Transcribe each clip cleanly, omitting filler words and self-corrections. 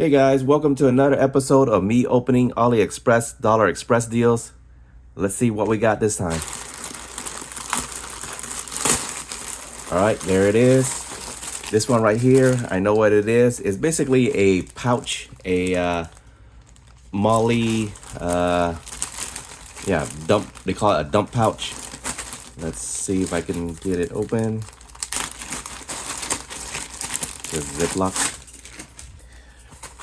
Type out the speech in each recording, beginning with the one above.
Hey guys, welcome to another episode of me opening AliExpress DollarExpress deals. Let's see what we got this time. All right, there it is. This one right here, I know what it is. It's basically a pouch, a Molly, dump. They call it a dump pouch. Let's see if I can get it open. Just Ziploc.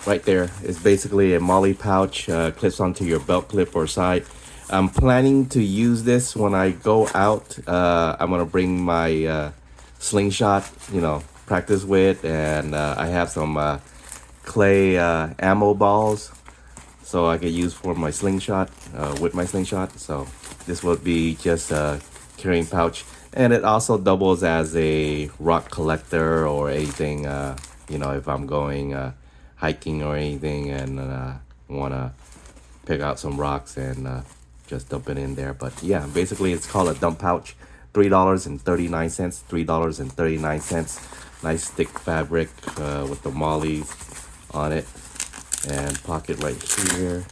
Right there is basically a Molly pouch, clips onto your belt clip or side. I'm planning to use this when I go out. I'm gonna bring my slingshot, practice with, and I have some clay ammo balls, so I can use for my slingshot, with my slingshot. So this would be just a carrying pouch, and it also doubles as a rock collector or anything. If I'm going hiking or anything and want to pick out some rocks and just dump it in there. But yeah, basically it's called a dump pouch. $3.39. $3.39. Nice thick fabric with the mollies on it, and pocket right here.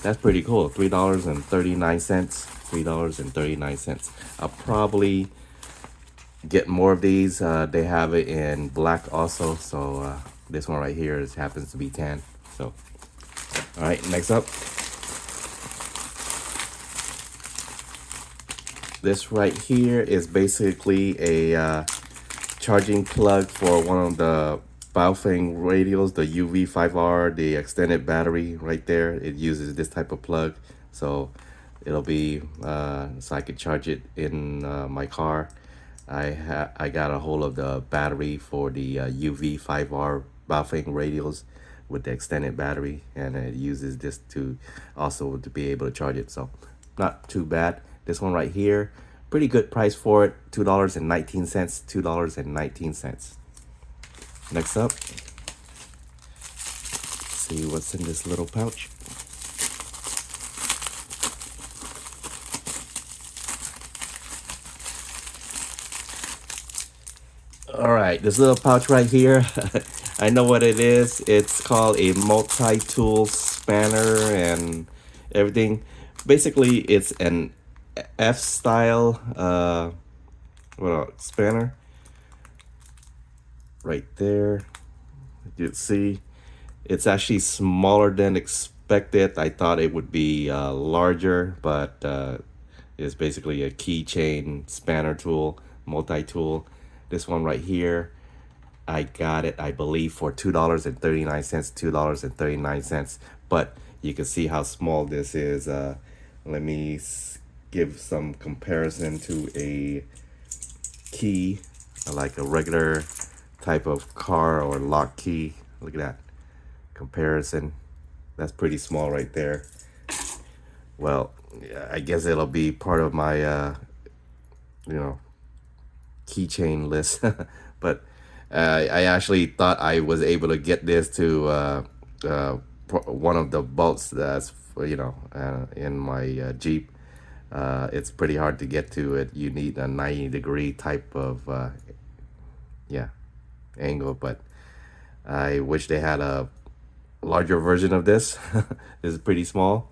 That's pretty cool. $3.39. $3.39. I'll probably get more of these. They have it in black also, so this one right here happens to be tan. So all right, next up, this right here is basically a charging plug for one of the Baofeng radios, the UV5R, the extended battery right there. It uses this type of plug, so it'll be so I could charge it in my car. I got a hold of the battery for the UV5R Baofeng radios with the extended battery, and it uses this to also to be able to charge it. So not too bad. This one right here, pretty good price for it. $2.19. $2.19. Next up, see what's in this little pouch. All right, this little pouch right here, I know what it is. It's called a multi-tool spanner and everything. Basically, it's an F-style spanner. Right there, you can see it's actually smaller than expected. I thought it would be larger, but it's basically a keychain spanner tool, multi-tool. This one right here, I got it, I believe, for $2.39. $2.39. But you can see how small this is. Let me give some comparison to a key, like a regular type of car or lock key. Look at that comparison. That's pretty small right there. Well, I guess it'll be part of my keychain list. But I actually thought I was able to get this to one of the bolts that's in my Jeep. It's pretty hard to get to it. You need a 90-degree type of angle, but I wish they had a larger version of this. This is pretty small.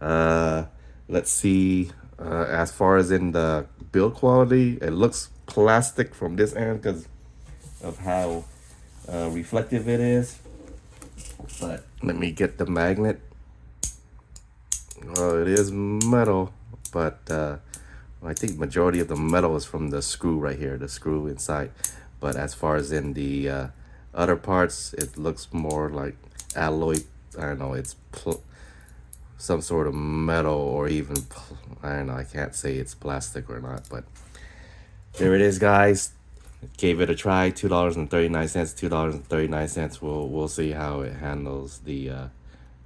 Let's see, as far as in the build quality, it looks plastic from this end because of how reflective it is. But let me get the magnet. Well, it is metal, but I think majority of the metal is from the screw right here, the screw inside. But as far as in the other parts, it looks more like alloy. I don't know, it's some sort of metal, or even, I don't know, I can't say it's plastic or not, but there it is, guys. Gave it a try. $2.39. $2.39. We'll see how it handles the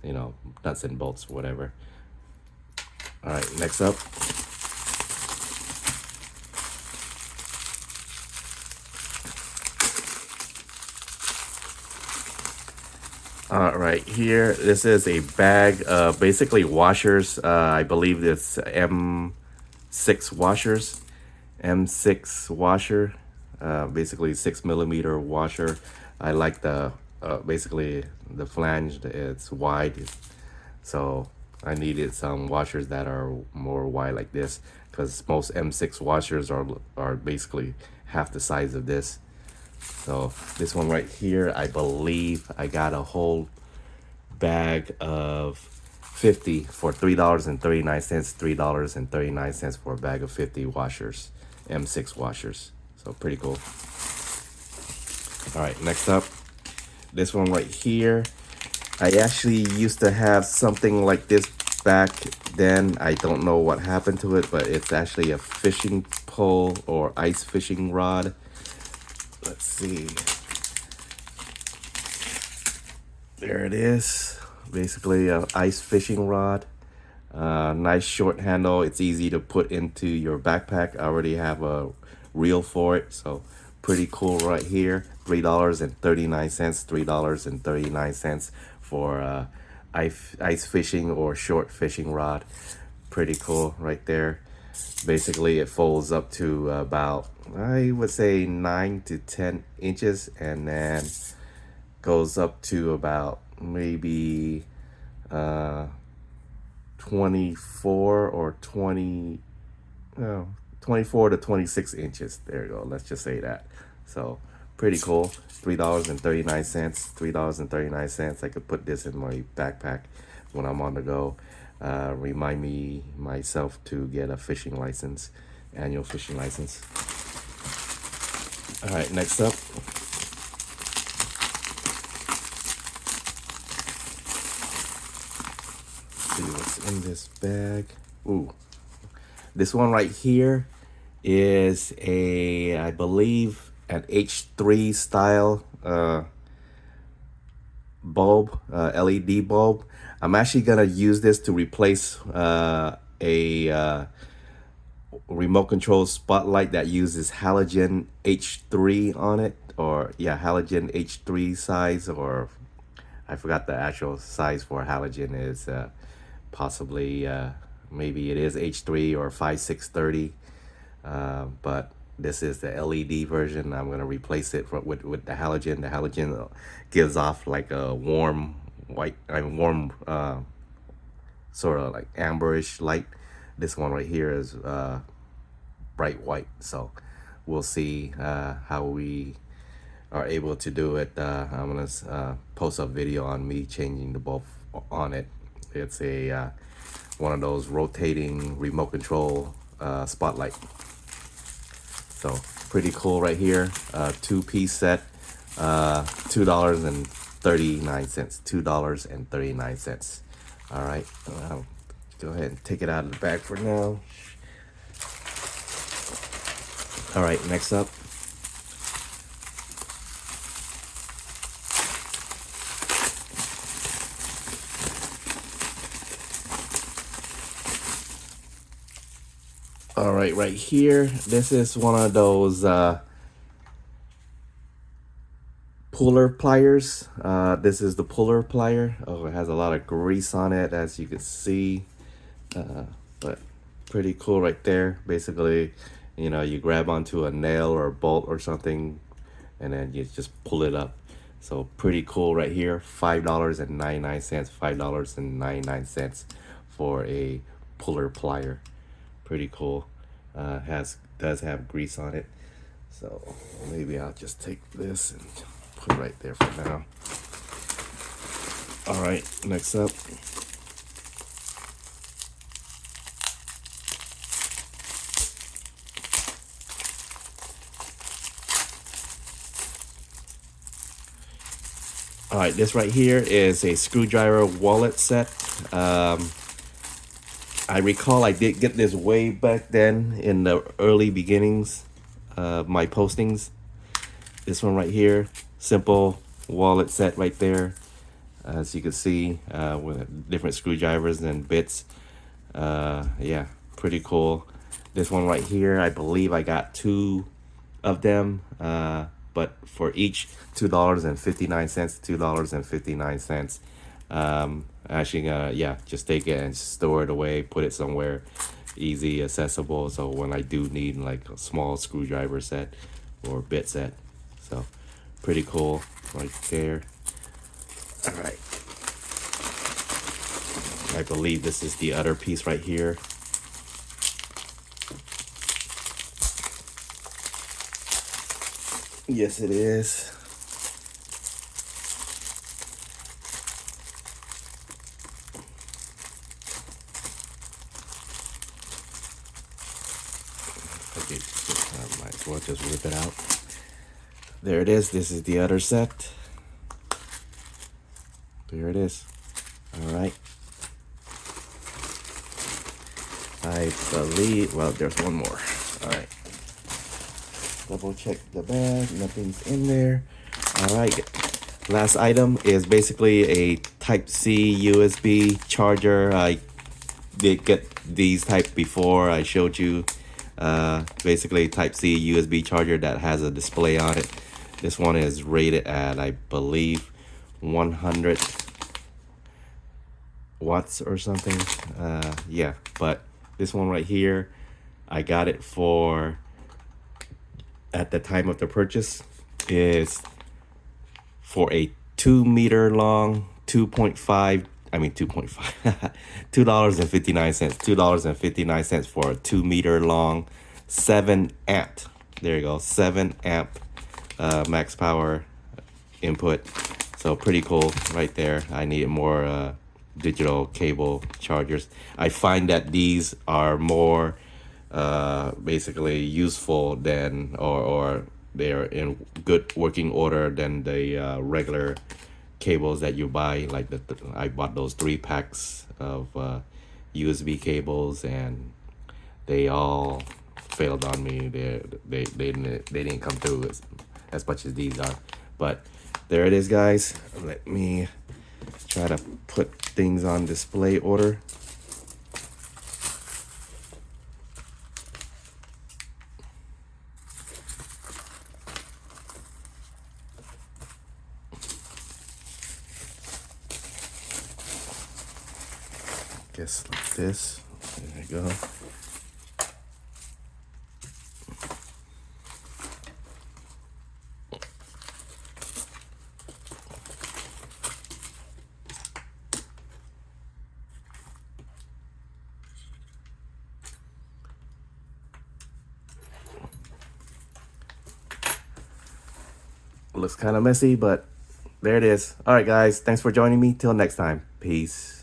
nuts and bolts, whatever. All right, next up, all right, here, this is a bag, basically washers. I believe it's M6 washers. M6 washer, basically 6mm washer. I like the basically the flange, it's wide, so I needed some washers that are more wide like this, because most M6 washers are basically half the size of this. So this one right here, I believe I got a whole bag of 50 for $3.39. $3.39 for a bag of 50 washers, M6 washers. So pretty cool. All right, next up, this one right here. I actually used to have something like this back then. I don't know what happened to it, but it's actually a fishing pole or ice fishing rod. Let's see. There it is. Basically a ice fishing rod. Nice short handle. It's easy to put into your backpack. I already have a reel for it, so pretty cool right here. $3.39. $3.39 for ice fishing or short fishing rod. Pretty cool right there. Basically it folds up to about, I would say, 9 to 10 inches, and then goes up to about maybe 24 or 20, 24 to 26 inches. There you go, let's just say that. So pretty cool. $3.39. $3.39. I could put this in my backpack when I'm on the go. Remind me myself to get a fishing license, annual fishing license. All right, next up, see what's in this bag. Ooh, this one right here is a, I believe, an H3 style bulb, LED bulb. I'm actually gonna use this to replace a remote control spotlight that uses halogen H3 on it, or yeah, halogen H3 size, or I forgot the actual size for halogen is possibly maybe it is H3 or 5630, but this is the LED version. I'm gonna replace it with the halogen. The halogen gives off like a warm white, warm sort of like amberish light. This one right here is bright white. So we'll see how we are able to do it. I'm gonna post a video on me changing the bulb on it. It's a one of those rotating remote control spotlight. So pretty cool right here. Two-piece set, $2.39. $2.39. All right, go ahead and take it out of the bag for now. All right, next up, all right here, this is one of those puller pliers. This is the puller plier. Oh, it has a lot of grease on it, as you can see, but pretty cool right there. Basically, you know, you grab onto a nail or a bolt or something, and then you just pull it up. So pretty cool right here. $5.99. $5.99 for a puller plier. Pretty cool. Does have grease on it. So maybe I'll just take this and put it right there for now. All right, next up. All right, this right here is a screwdriver wallet set. I recall I did get this way back then in the early beginnings of my postings. This one right here, simple wallet set right there. As you can see, with different screwdrivers and bits. Yeah, pretty cool. This one right here, I believe I got 2 of them, but for each $2.59. $2.59. Actually, yeah, just take it and store it away, put it somewhere easy accessible, so when I do need like a small screwdriver set or bit set. So pretty cool right there. All right. I believe this is the other piece right here. Yes, it is. Okay, I might as well just rip it out. There it is. This is the other set. There it is. All right. I believe, well, there's one more. All right. Double check the bag. Nothing's in there. All right. Last item is basically a Type-C USB charger. I did get these type before. I showed you basically Type-C USB charger that has a display on it. This one is rated at, I believe, 100 watts or something. Yeah, but this one right here, I got it for, at the time of the purchase, is for a 2 meter long, 2.5, I mean 2.5, $2.59, $2.59 for a 2 meter long, 7 amp, there you go, 7 amp max power input. So pretty cool right there. I needed more digital cable chargers. I find that these are more basically useful than, or they're in good working order than the regular cables that you buy. Like I bought those 3 packs of USB cables, and they all failed on me. They didn't come through as much as these are. But there it is, guys. Let me try to put things on display order. Just like this. There we go. Looks kind of messy, but there it is. All right, guys. Thanks for joining me. Till next time. Peace.